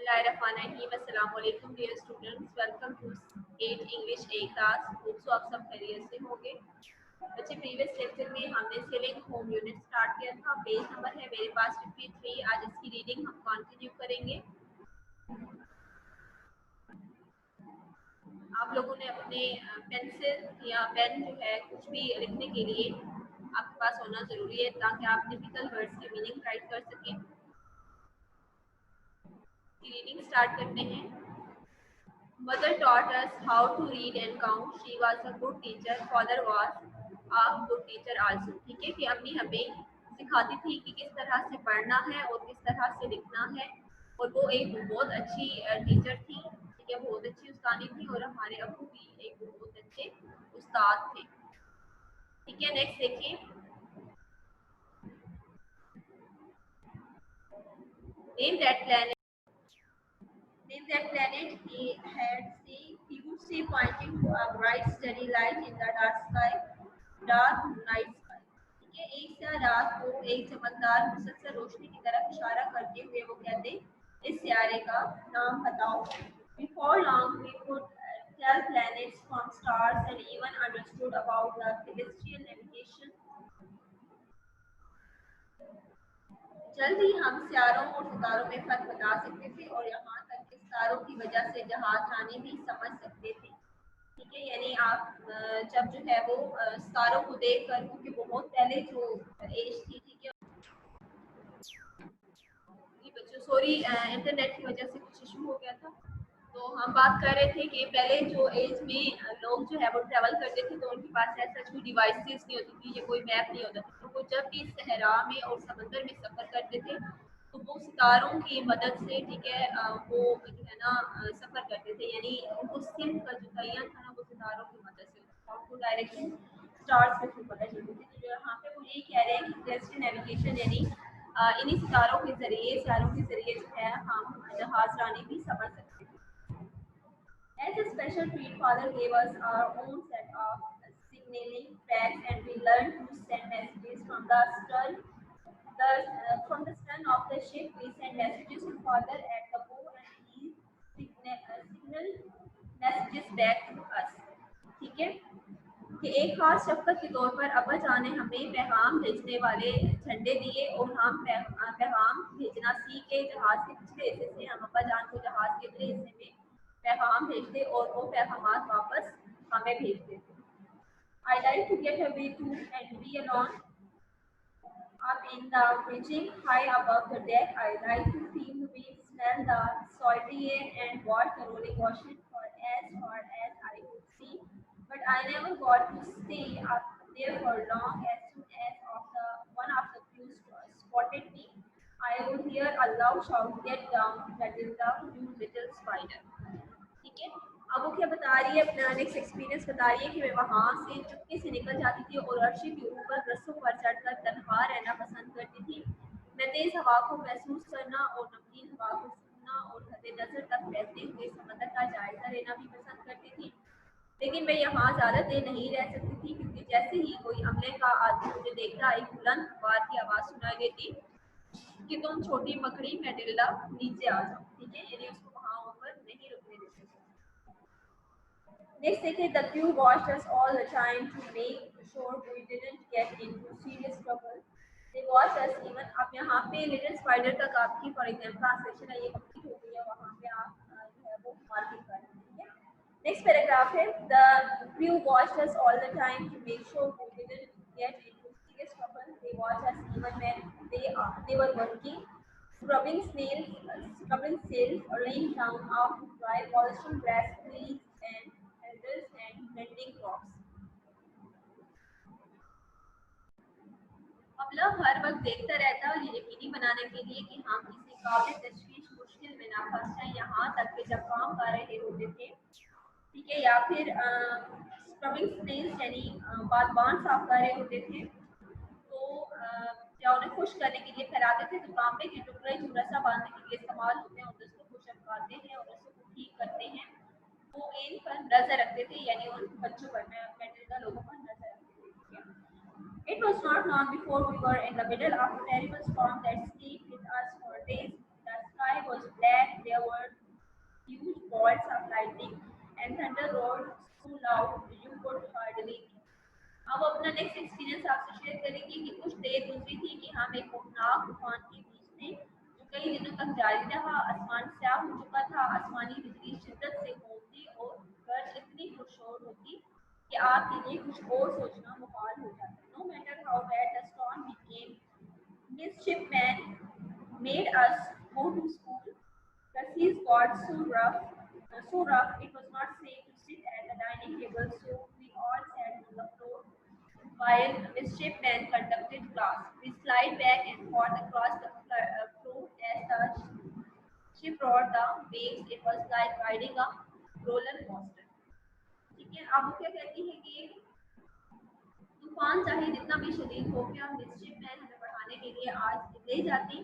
बिस्मिल्लाहिर्रहमानिर्रहीम। अस्सलाम वालेकुम dear students, welcome to 8 English A class. Hope so आप सब खैरियत से होंगे। बच्चे, प्रीवियस लेक्चर में हमने सेलिंग होम यूनिट स्टार्ट किया था। पेज नंबर है मेरे पास 53। आज इसकी रीडिंग हम कंटिन्यू करेंगे। आप लोगों ने अपने पेंसिल या पेन जो है कुछ भी लिखने के लिए आपके पास होना ज़रूरी है, ताकि आप टिपिकल वर्ड्स के मीनिंग राइट कर सकें। रीडिंग स्टार्ट करते हैं। Mother taught us how to read and count. She was a good teacher. Father was a good teacher also. ठीक है, कि अम्मी हमें सिखाती थी कि किस तरह से पढ़ना है और किस तरह से लिखना है, और वो एक बहुत अच्छी टीचर थी। ठीक है, बहुत अच्छी उस्तादी थी, और हमारे अब्बू भी एक बहुत अच्छे उस्ताद थे। ठीक है, नेक्स्ट देखिए। Name that planet. Name that planet he had seen. He would say, pointing to a bright, steady light in the dark sky, dark night sky. ठीक है, एक सा रात को एक चमकदार मुसलसल रोशनी की तरफ इशारा करते हुए वो कहते, इस सियारे का नाम बताओ। Before long, we could tell planets from stars and even understood about the celestial navigation. जल्द ही हम सियारों और सितारों में फर्क बता सकते थे, और यहाँ तक कि सितारों की वजह से जहाज रानी भी समझ सकते थे। ठीक है, यानी आप जब जो है वो सितारों को देख कर, क्योंकि बहुत पहले जो एज थी, ठीक है बच्चों, सॉरी इंटरनेट की वजह से कुछ इशू हो गया था। तो हम बात कर रहे थे कि पहले जो एज में लोग जो है वो ट्रैवल करते थे, तो उनके पास ऐसा कोई डिवाइसेस नहीं होती थी या कोई मैप नहीं होता था। तो वो जब भी सहरा में और समंदर में सफ़र करते थे, तो वो सितारों की मदद से, ठीक है, वो जो है ना सफ़र करते थे। यानी उनको सिर्फ का जो तयन था ना, वो सितारों की मदद से होता था। उनको डायरेक्शन स्टार्स के थ्रू पता चलती थी। तो यहाँ पे वो यही कह रहे हैं कि टेरेस्ट्रियल नेविगेशन यानी इन्हीं सितारों के ज़रिए, सितारों के ज़रिए जो है हम जहाज रानी भी समझ सकते हैं। As a special treat, Father gave us our own set of signaling packs, and we learned to send messages from the stern. From the stern of the ship, we sent messages to Father at the bow, and he signal messages back to us. ठीक है, कि एक खास शफ़क़त के तौर पर अब्बा जान ने हमें पैगाम भेजने वाले झंडे दिए, और हम पैगाम भेजना सीख के जहाज़ के पिछले हिस्से से हम अब्बा जान को जहाज़ के अगले हिस्से में पैगाम भेजते, और वो पैगाम वापस हमें भेजते थे। I like to get away too and be alone up in the bridging high above the deck. I like to feel the wind, smell the salty air, and watch the rolling ocean for as far as I could see. But I never got to stay up there for long. As soon as one of the crew spotted me, I would hear a loud shout, "Get down, Matilda, you little spider!" ठीक है, अब वो क्या बता रही है, अपना next experience बता रही है कि मैं वहाँ से चुपके से निकल जाती थी और अर्शी के ऊपर रस्सों पर चढ़कर तन्हा रहना पसंद करती थी। मैं तेज़ हवा को महसूस करना और नमकीन हवा को सूंघना और हद नज़र तक बहते हुए समंदर का जायजा लेना भी पसंद करती थी। लेकिन मैं यहाँ ज़्यादा देर नहीं रह सकती थी, क्योंकि जैसे ही कोई अमले का आदमी मुझे देखता, एक बुलंद आवाज़ की आवाज़ सुनाई देती कि तुम छोटी मकड़ी मैटिल्डा नीचे आ जाओ। ठीक है, यानी उसको वहाँ ऊपर नहीं रुकने देते। Next, देखिए, the crew watched us all the time to make sure we didn't get into serious trouble. They watched us even. अब यहाँ पे little spider तक आपकी for example ट्रांसलेशन है, ये कंप्लीट हो गई है। वहाँ पे आप जो है वो मार्किंग कर लें। ठीक है, नेक्स्ट पैराग्राफ है, the crew watched us all the time to make sure we didn't get into serious trouble. They watched us even when they were working, scrubbing sails, or laying down out to dry, polishing grass, trees, and and mending crops. अबला हर वक्त देखता रहता है, और ये यकीनी बनाने के लिए कि हम किसी काबिल तशवीश मुश्किल में ना फंस जाएं। यहाँ तक कि जब काम कर रहे होते थे, ठीक है, या फिर स्क्रबिंग स्नेल्स यानी बागबान साफ कर रहे होते थे, तो या उन्हें खुश करने के लिए फैलाते थे। तो तांबे के टुकड़े जो रस्सा बांधने के लिए इस्तेमाल होते हैं, और रस्सों को चमकाते हैं और रस्सों को ठीक करते हैं, वो इन पर नजर रखते थे, यानी उन बच्चों पर, मैटिल्डा लोगों पर नजर रखते थे। It was not long before we were in the middle of a terrible storm that stayed with us for days. The sky was black, there were experience आपसे शेयर करेंगे कि कुछ देर गुजरी थी कि हम एक खौफनाक तूफान के बीच थे जो कई दिनों तक जारी रहा। आसमान स्याह हो चुका था, आसमानी बिजली शिद्दत से गूंजती और गर्ज इतनी पुरशोर होती कि आपके लिए कुछ और सोचना मुहाल हो जाता। No matter how bad the storm became, midshipmen made us go to school. The seas got so rough it was not safe to sit at the dining table, so we all sat on the floor while midshipmen conducted class. We slid back and forth across the floor as the ship roared the waves. It was like riding a roller coaster. ठीक है, अब वो क्या कहती है कि तूफान चाहे जितना भी शदीद हो गया, मिस्चिफ मैन हमें बढ़ाने के लिए आज ले जाती।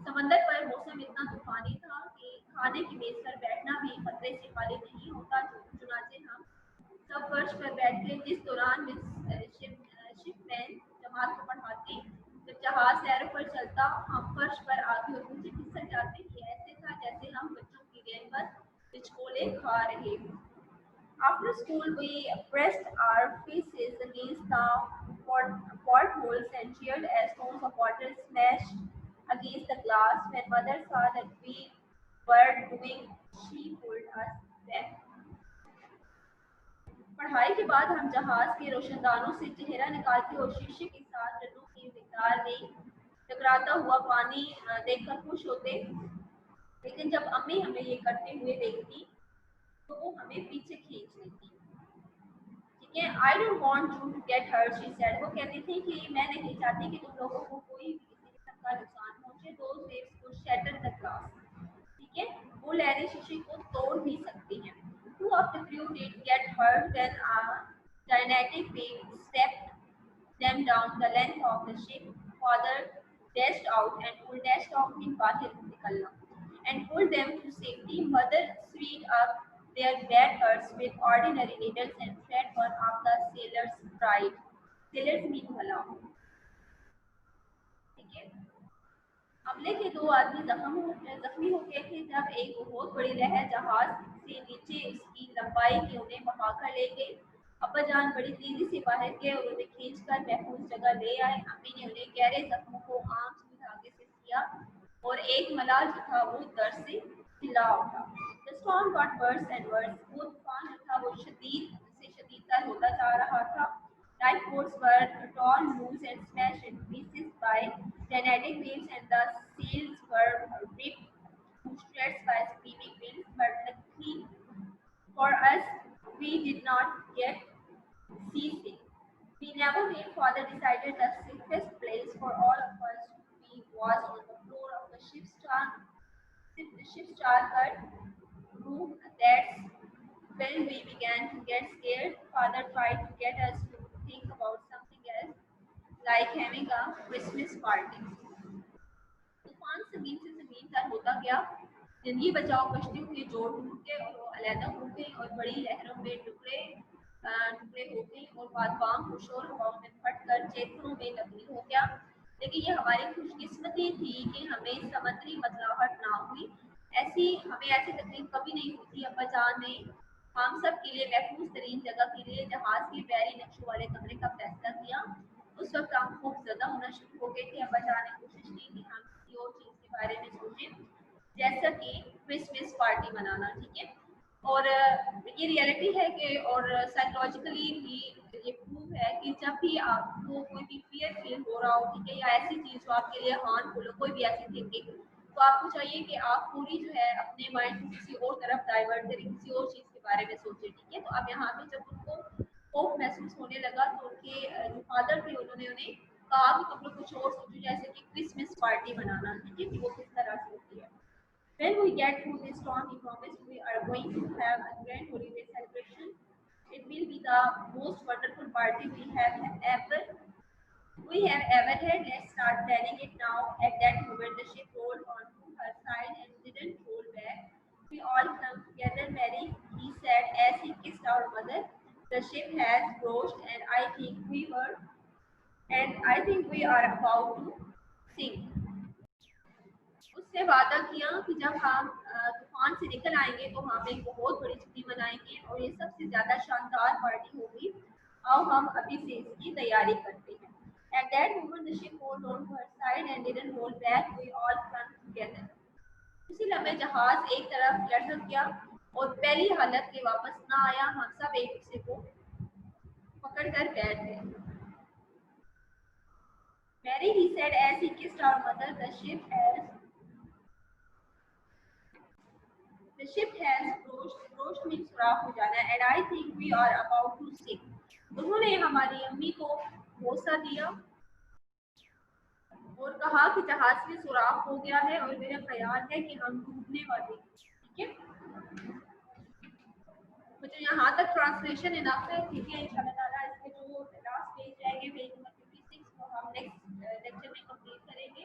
समंदर पर मौसम इतना तूफानी था कि खाने की मेज पर बैठना भी खतरे से खाली नहीं होता। चुनाचे हम सब फर्श पर बैठ गए जिस दौरान शिपमैन जमात को पढ़ाते। जब जहाज सैरों पर चलता हम फर्श पर आगे और नीचे फिसल जाते। ये ऐसे था जैसे हम बच्चों की गेंद पर पिचकोले खा रहे हों। After school, we pressed our faces against the portholes and cheered as stones of water smashed against the glass. When mother saw that we were doing, she pulled us back. पढ़ाई के बाद हम जहाज के रोशनदानों से चेहरा निकालते और शीशे के साथ रनों की मिकदार में टकराता हुआ पानी देखकर खुश होते। लेकिन जब अम्मी हमें ये करते हुए देखती तो वो हमें पीछे खींच लेती। ठीक है, I don't want you to get hurt, she said. वो कहती थी कि मैं नहीं चाहती कि तुम लोगों को कोई भी किसी किस्म का नुकसान पहुंचे। Those waves could shatter the glass. ठीक है, वो लहरें शीशे को तोड़ भी सकती हैं। Two of the crew did get hurt when a gigantic wave swept them down the length of the ship. Father dashed out and dashed off in बाहर निकलना and pulled them to safety. Mother sewed up their bad hurts with ordinary needles and thread one of the sailors tried. Sailors mean भला। ठीक है, हमले के दो आदमी जख्मी हो गए थे जब एक बहुत बड़ी लहर जहाज से नीचे उसकी लंबाई की उन्हें बहाकर ले गई। अब्बा जान बड़ी तेजी से बाहर गए और उन्हें खींचकर महफूज जगह ले आए। अम्मी ने उन्हें गहरे जख्मों को आम सुई धागे से सिया और एक मलाल जो था वो दर्द से चिल्ला उठा। The storm got worse and worse. वो तूफान जो था वो शदीद से शदीदतर होता जा रहा था। Lifeboats were torn loose and smashed in pieces by gigantic waves, and the sails were ripped to shreds by screaming winds. But luckily for us, we did not get seasick. We never did. Father decided the safest place for all of us to be was on the floor of the ship's charter room. That's when we began to get scared. Father tried to get us to think about something else, like having a Christmas party. तूफान जमीन से जमीन तक होता गया। जिंदगी बचाओ कश्तियों के जोड़ टूट गए और वो अलहदा हो गई और बड़ी लहरों में टुकड़े हो गई और बादबाम खुशोर हवाओं में फटकर चेतरों में तब्दील हो गया। लेकिन ये हमारी खुशकिस्मती थी कि हमें समुद्री मतलाहट ना हुई। हमें ऐसी तकलीफ कभी नहीं होती। अब्बा जान ने हम सब के लिए महफूज तरीन जगह के लिए जहाज के बैरी नक्शों वाले कमरे का फैसला किया। उस वक्त हम खूब ज्यादा होना शुरू हो गए थे। अब्बा जान ने कोशिश की कि हम किसी और चीज के बारे में सोचें, जैसा कि क्रिसमस पार्टी मनाना। ठीक है, और ये रियलिटी है कि और साइकोलॉजिकली भी ये प्रूव है कि जब भी आपको कोई भी फियर फील हो रहा हो, ठीक है, या ऐसी चीज जो आपके लिए हार्मफुल हो, कोई भी ऐसी थिंकिंग, तो आपको चाहिए कि आप पूरी जो है अपने माइंड को किसी और तरफ डाइवर्ट करें, किसी और चीज के बारे में सोचें। ठीक है, तो अब यहाँ पे जब उनको होप महसूस होने लगा तो उनके जो फादर थे उन्होंने उन्हें कहा कि तुम लोग कुछ और सोचो, जैसे कि क्रिसमस पार्टी मनाना। ठीक है, कि वो किस तरह से होती है। When we get through this storm, he promised we are going to have a grand holiday celebration. It will be the most wonderful party we have ever had. Let's start planning it now. At that moment, the ship rolled onto her side and didn't roll back. We all come together, Mary, he said as he kissed our mother. The ship has broached, and I think we are about to sink. उससे वादा किया कि जब हम तूफान से निकल आएंगे तो हम एक बहुत बड़ी छुट्टी मनाएंगे और ये सबसे ज्यादा शानदार पार्टी होगी। आओ हम अभी से इसकी तैयारी करते हैं. At that moment the ship moved on to her side and didn't roll back. We all clung together. उसी लम्हे जहाज एक तरफ लटक गया और पहली हालत के वापस ना आया. हम सब एक दूसरे को पकड़ कर बैठ गए. Mary, he said as he kissed our mother, the ship has broached means सुराख हो जाना, and I think we are about to sink. उन्होंने हमारी अम्मी को भरोसा दिया और कहा कि जहाज में सुराख हो गया है और मेरा ख्याल है कि हम डूबने वाले हैं. ठीक है, मुझे यहाँ तक ट्रांसलेशन इनफ है. ठीक है, इंशाल्लाह ताला इसके जो लास्ट पेज रहेंगे, पेज नंबर 56, वो हम नेक्स्ट लेक्चर में कंप्लीट करेंगे.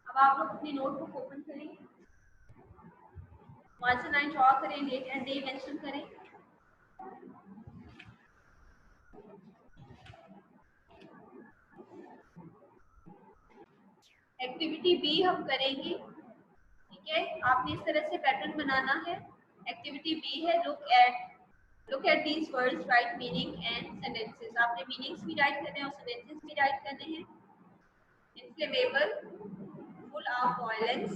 अब आप लोग अपनी नोटबुक ओपन करें, 1 से 9 ड्रॉ करें, डेट एंड डे मेंशन करें. एक्टिविटी बी हम करेंगे. ठीक है, आपने इस तरह से पैटर्न बनाना है. एक्टिविटी बी है look at these words, write meaning and sentences. आपने मीनिंग्स भी राइट करने हैं और सेंटेंसेस भी राइट करने हैं. Inflammable, full of violence.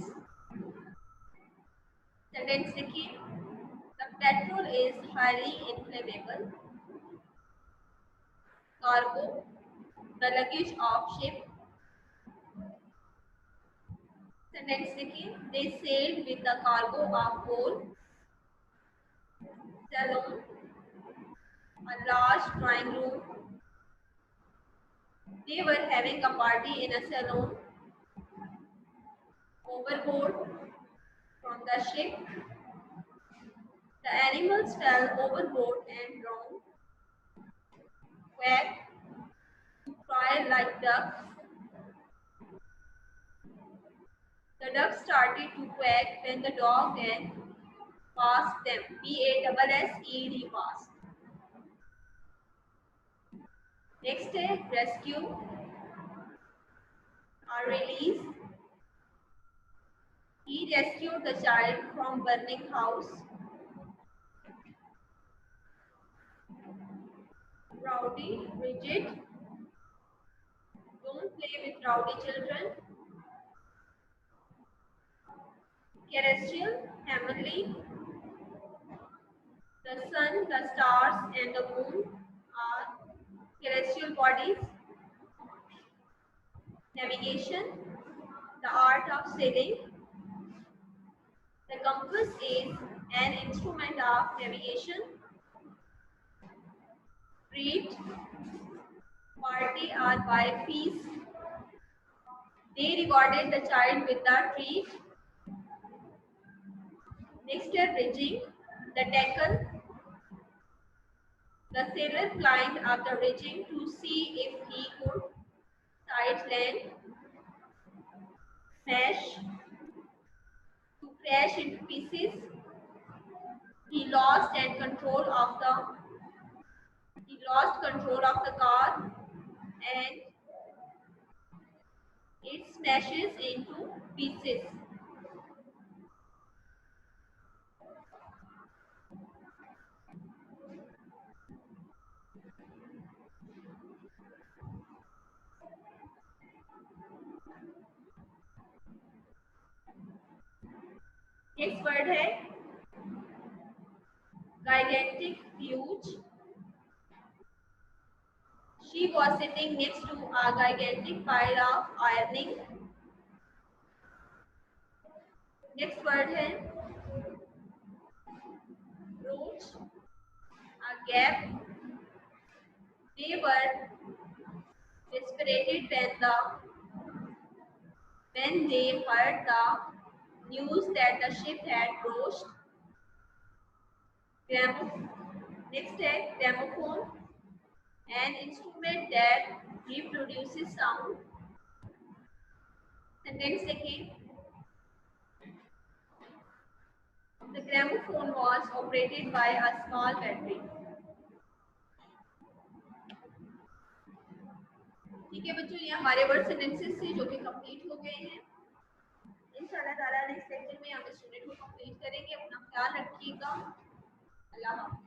Sentence लिखिए, the petrol is highly inflammable. Cargo, the luggage of ship. Sentence लिखिए, they sailed with the cargo of coal. Salon, a large drawing room. They were having a party in a salon. Overboard, from the ship. The animals fell overboard and drowned. Quack, to cry like ducks. The ducks started to quack when the dog ran past them. P-A-S-S-E-D, past. Next है rescue or release. He rescued the child from burning house. Rowdy, rigid. Don't play with rowdy children. Celestial, heavenly. The sun, the stars, and the moon are celestial bodies. Navigation, the art of sailing. The compass is an instrument of navigation. Treat, party or buy feast. They rewarded the child with the treat. Next is rigging, the tackle. The sailor climbed up the rigging to see if he could sight land. Smash, to crash into pieces. He lost control of the car and it smashes into pieces. Next word है gigantic, huge. She was sitting next to a gigantic pile of ironing. Next word है roach, a gap. They were dispirited when they heard the news that the ship had broached. Next है gramophone, an instrument that reproduces sound. Sentence लिखिए, the gramophone was operated by a small battery. ठीक है बच्चों, ये हमारे word sentences थे जो कि कंप्लीट हो गए हैं. इंशाल्लाह ताला नेक्स्ट लेक्चर में हम स्टूडेंट को कंप्लीट करेंगे. अपना ख्याल रखिएगा. अल्लाह हाफ़िज़.